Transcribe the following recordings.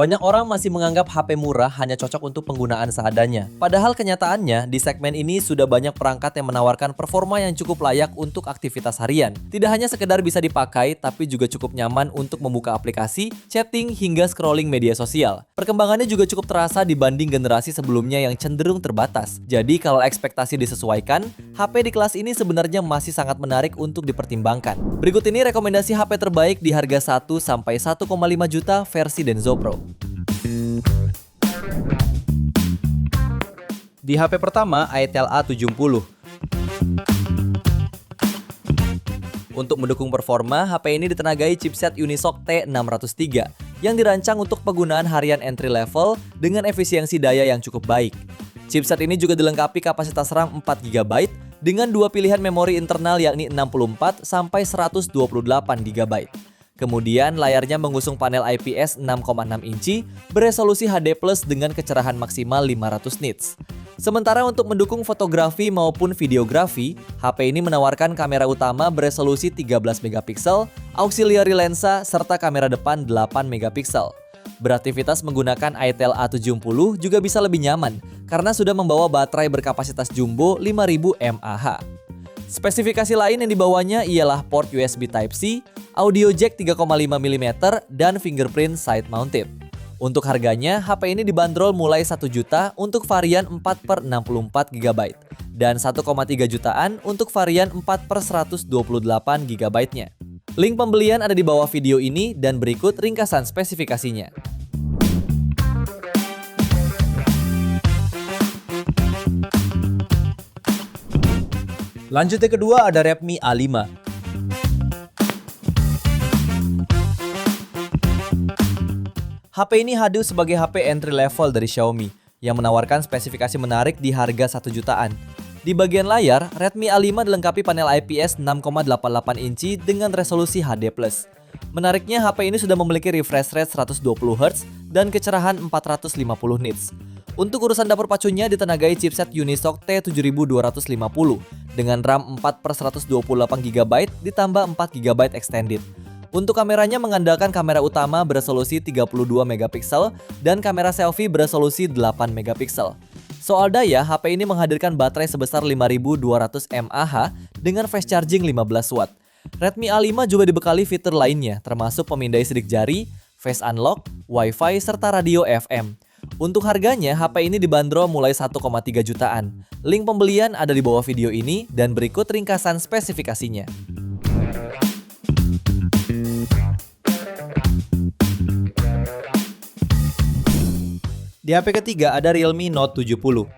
Banyak orang masih menganggap HP murah hanya cocok untuk penggunaan seadanya. Padahal kenyataannya, di segmen ini sudah banyak perangkat yang menawarkan performa yang cukup layak untuk aktivitas harian. Tidak hanya sekedar bisa dipakai, tapi juga cukup nyaman untuk membuka aplikasi, chatting, hingga scrolling media sosial. Perkembangannya juga cukup terasa dibanding generasi sebelumnya yang cenderung terbatas. Jadi kalau ekspektasi disesuaikan, HP di kelas ini sebenarnya masih sangat menarik untuk dipertimbangkan. Berikut ini rekomendasi HP terbaik di harga 1-1,5 juta versi Denso Pro. Di HP pertama, Itel A70. Untuk mendukung performa, HP ini ditenagai chipset Unisoc T603 yang dirancang untuk penggunaan harian entry level dengan efisiensi daya yang cukup baik. Chipset ini juga dilengkapi kapasitas RAM 4GB dengan dua pilihan memori internal yakni 64 sampai 128 GB. Kemudian layarnya mengusung panel IPS 6,6 inci beresolusi HD+ dengan kecerahan maksimal 500 nits. Sementara untuk mendukung fotografi maupun videografi, HP ini menawarkan kamera utama beresolusi 13 megapiksel, auxiliary lensa, serta kamera depan 8 megapiksel. Beraktivitas menggunakan Itel A70 juga bisa lebih nyaman karena sudah membawa baterai berkapasitas jumbo 5000 mAh. Spesifikasi lain yang dibawanya ialah port USB Type-C, audio jack 3,5 mm, dan fingerprint side mounted. Untuk harganya, HP ini dibanderol mulai 1 juta untuk varian 4/64 GB dan 1,3 jutaan untuk varian 4/128 GB-nya. Link pembelian ada di bawah video ini dan berikut ringkasan spesifikasinya. Lanjut yang kedua ada Redmi A5. HP ini hadir sebagai HP entry level dari Xiaomi yang menawarkan spesifikasi menarik di harga 1 jutaan. Di bagian layar, Redmi A5 dilengkapi panel IPS 6,88 inci dengan resolusi HD+. Menariknya, HP ini sudah memiliki refresh rate 120Hz dan kecerahan 450 nits. Untuk urusan dapur pacunya ditenagai chipset Unisoc T7250 dengan RAM 4/128GB ditambah 4GB extended. Untuk kameranya mengandalkan kamera utama beresolusi 32 megapiksel dan kamera selfie beresolusi 8 megapiksel. Soal daya, HP ini menghadirkan baterai sebesar 5200 mAh dengan fast charging 15 watt. Redmi A5 juga dibekali fitur lainnya termasuk pemindai sidik jari, face unlock, Wi-Fi, serta radio FM. Untuk harganya, HP ini dibanderol mulai 1,3 jutaan. Link pembelian ada di bawah video ini dan berikut ringkasan spesifikasinya. Di HP ketiga ada Realme Note 70.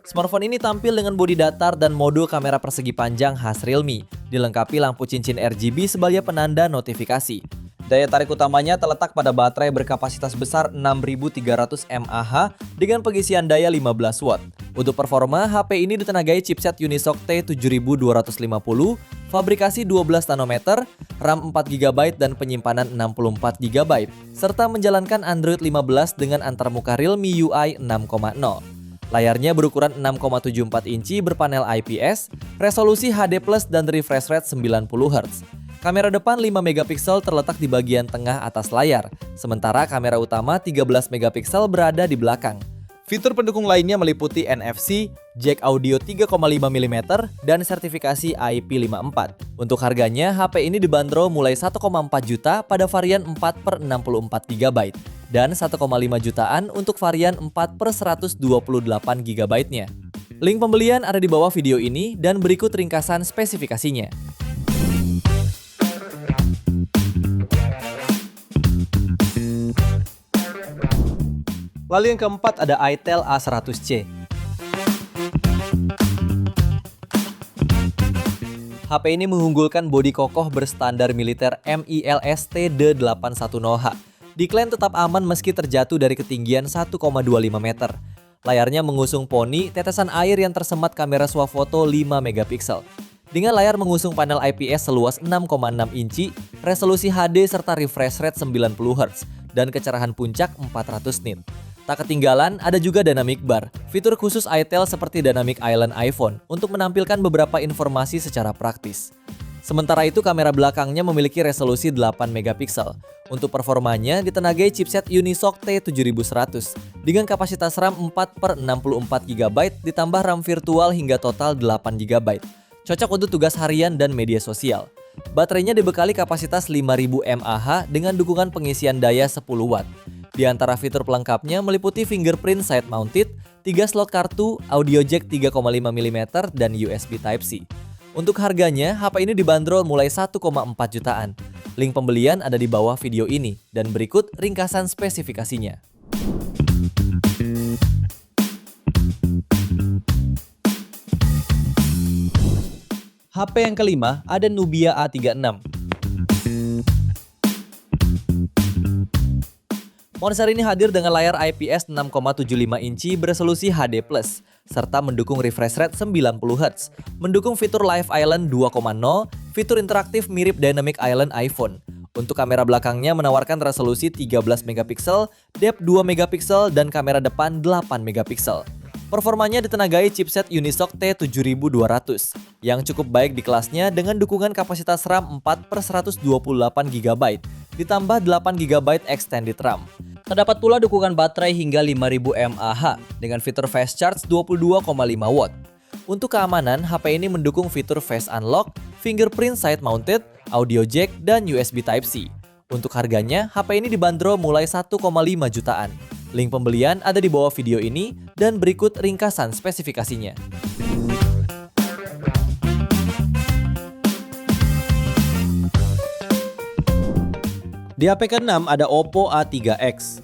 Smartphone ini tampil dengan bodi datar dan modul kamera persegi panjang khas Realme, dilengkapi lampu cincin RGB sebagai penanda notifikasi. Daya tarik utamanya terletak pada baterai berkapasitas besar 6300 mAh dengan pengisian daya 15 watt. Untuk performa, HP ini ditenagai chipset Unisoc T7250, fabrikasi 12 nanometer, RAM 4GB dan penyimpanan 64GB, serta menjalankan Android 15 dengan antarmuka Realme UI 6.0. Layarnya berukuran 6,74 inci berpanel IPS, resolusi HD+ dan refresh rate 90Hz. Kamera depan 5 megapiksel terletak di bagian tengah atas layar, sementara kamera utama 13 megapiksel berada di belakang. Fitur pendukung lainnya meliputi NFC, jack audio 3,5 mm, dan sertifikasi IP54. Untuk harganya, HP ini dibanderol mulai 1,4 juta pada varian 4/64GB dan 1,5 jutaan untuk varian 4/128 GB-nya. Link pembelian ada di bawah video ini dan berikut ringkasan spesifikasinya. Lalu yang keempat ada Itel A100C. HP ini mengunggulkan bodi kokoh berstandar militer MILS TD810H. Diklaim tetap aman meski terjatuh dari ketinggian 1,25 meter. Layarnya mengusung poni, tetesan air yang tersemat kamera swafoto 5 megapiksel. Dengan layar mengusung panel IPS seluas 6,6 inci, resolusi HD serta refresh rate 90Hz dan kecerahan puncak 400 nit. Tak ketinggalan, ada juga Dynamic Bar, fitur khusus Itel seperti Dynamic Island iPhone untuk menampilkan beberapa informasi secara praktis. Sementara itu kamera belakangnya memiliki resolusi 8 megapiksel. Untuk performanya ditenagai chipset Unisoc T7100 dengan kapasitas RAM 4/64 GB ditambah RAM virtual hingga total 8 GB. Cocok untuk tugas harian dan media sosial. Baterainya dibekali kapasitas 5000 mAh dengan dukungan pengisian daya 10 Watt. Di antara fitur pelengkapnya meliputi fingerprint side mounted, 3 slot kartu, audio jack 3,5 mm dan USB Type-C. Untuk harganya, HP ini dibanderol mulai 1,4 jutaan. Link pembelian ada di bawah video ini dan berikut ringkasan spesifikasinya. HP yang kelima ada Nubia A36. Ponsel ini hadir dengan layar IPS 6,75 inci beresolusi HD+, serta mendukung refresh rate 90 Hz, mendukung fitur Live Island 2.0, fitur interaktif mirip Dynamic Island iPhone. Untuk kamera belakangnya menawarkan resolusi 13 megapiksel, depth 2 megapiksel, dan kamera depan 8 megapiksel. Performanya ditenagai chipset Unisoc T7200 yang cukup baik di kelasnya dengan dukungan kapasitas RAM 4/128 GB ditambah 8 GB extended RAM. Terdapat pula dukungan baterai hingga 5000 mAh dengan fitur fast charge 22,5 Watt. Untuk keamanan, HP ini mendukung fitur face unlock, fingerprint side mounted, audio jack, dan USB Type-C. Untuk harganya, HP ini dibanderol mulai 1,5 jutaan. Link pembelian ada di bawah video ini dan berikut ringkasan spesifikasinya. Di HP ke-6 ada Oppo A3X.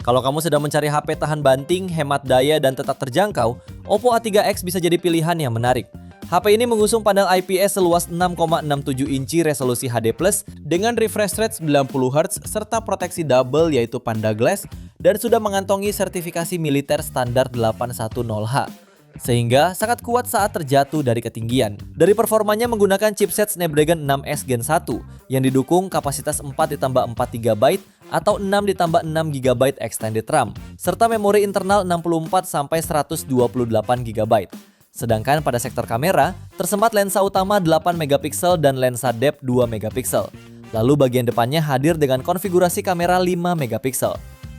Kalau kamu sedang mencari HP tahan banting, hemat daya, dan tetap terjangkau, Oppo A3X bisa jadi pilihan yang menarik. HP ini mengusung panel IPS seluas 6,67 inci resolusi HD+, dengan refresh rate 90 Hz serta proteksi double yaitu Panda Glass dan sudah mengantongi sertifikasi militer standar 810H. Sehingga sangat kuat saat terjatuh dari ketinggian. Dari performanya menggunakan chipset Snapdragon 6S Gen 1 yang didukung kapasitas 4 ditambah 4 GB atau 6 ditambah 6 GB extended RAM serta memori internal 64 sampai 128 GB. Sedangkan pada sektor kamera, tersemat lensa utama 8 megapiksel dan lensa depth 2 megapiksel. Lalu bagian depannya hadir dengan konfigurasi kamera 5 megapiksel.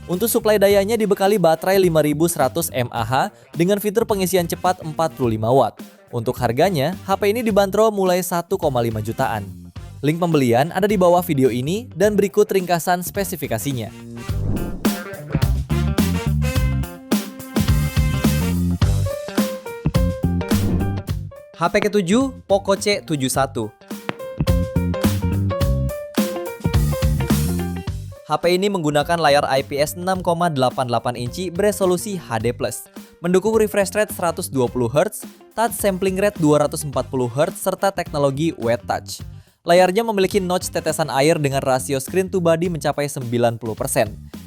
Untuk suplai dayanya dibekali baterai 5100 mAh dengan fitur pengisian cepat 45 Watt. Untuk harganya, HP ini dibanderol mulai 1,5 jutaan. Link pembelian ada di bawah video ini dan berikut ringkasan spesifikasinya. HP ke-7, Poco C71. HP ini menggunakan layar IPS 6,88 inci beresolusi HD+, mendukung refresh rate 120 Hz, touch sampling rate 240 Hz, serta teknologi Wet Touch. Layarnya memiliki notch tetesan air dengan rasio screen to body mencapai 90%.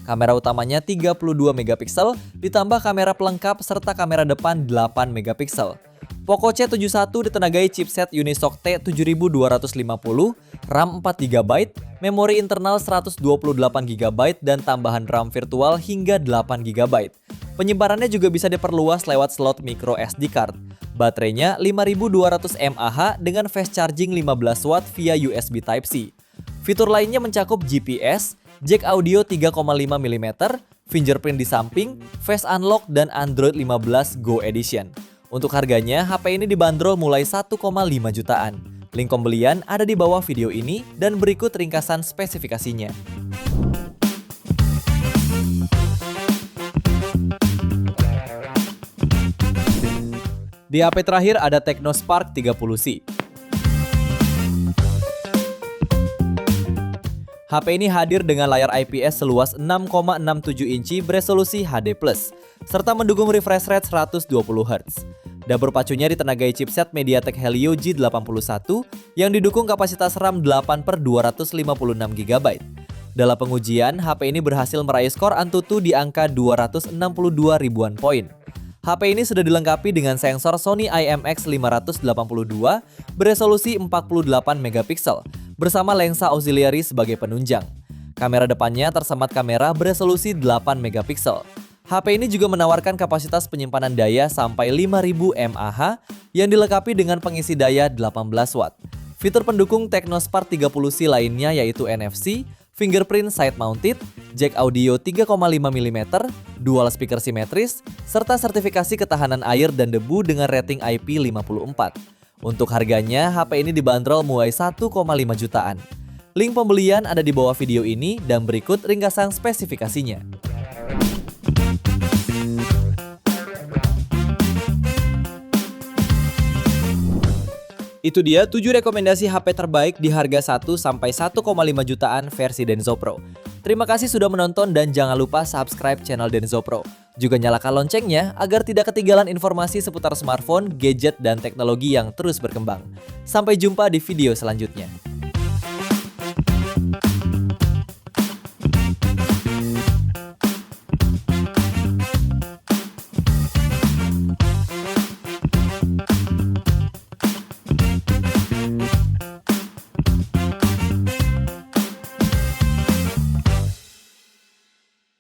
Kamera utamanya 32 megapiksel, ditambah kamera pelengkap serta kamera depan 8 megapiksel. Poco C71 ditenagai chipset Unisoc T7250, RAM 4 GB, memori internal 128 GB, dan tambahan RAM virtual hingga 8 GB. Penyimparannya juga bisa diperluas lewat slot micro SD card. Baterainya 5200 mAh dengan fast charging 15 Watt via USB Type-C. Fitur lainnya mencakup GPS, jack audio 3,5 mm, fingerprint di samping, face unlock, dan Android 15 Go Edition. Untuk harganya, HP ini dibanderol mulai 1,5 jutaan. Link pembelian ada di bawah video ini dan berikut ringkasan spesifikasinya. Di HP terakhir ada Tecno Spark 30C. HP ini hadir dengan layar IPS seluas 6,67 inci beresolusi HD+, serta mendukung refresh rate 120 Hz. Dapur pacunya ditenagai chipset MediaTek Helio G81 yang didukung kapasitas RAM 8/256 GB. Dalam pengujian, HP ini berhasil meraih skor Antutu di angka 262 ribuan poin. HP ini sudah dilengkapi dengan sensor Sony IMX582 beresolusi 48 megapiksel bersama lensa auxiliary sebagai penunjang. Kamera depannya tersemat kamera beresolusi 8 megapiksel. HP ini juga menawarkan kapasitas penyimpanan daya sampai 5000 mAh yang dilengkapi dengan pengisi daya 18 watt. Fitur pendukung Tecnospark 30C lainnya yaitu NFC, fingerprint side mounted, jack audio 3,5 mm, dual speaker simetris, serta sertifikasi ketahanan air dan debu dengan rating IP54. Untuk harganya, HP ini dibanderol mulai 1,5 jutaan. Link pembelian ada di bawah video ini dan berikut ringkasan spesifikasinya. Itu dia 7 rekomendasi HP terbaik di harga 1-1,5 jutaan versi Denso Pro. Terima kasih sudah menonton dan jangan lupa subscribe channel Denso Pro. Juga nyalakan loncengnya agar tidak ketinggalan informasi seputar smartphone, gadget, dan teknologi yang terus berkembang. Sampai jumpa di video selanjutnya.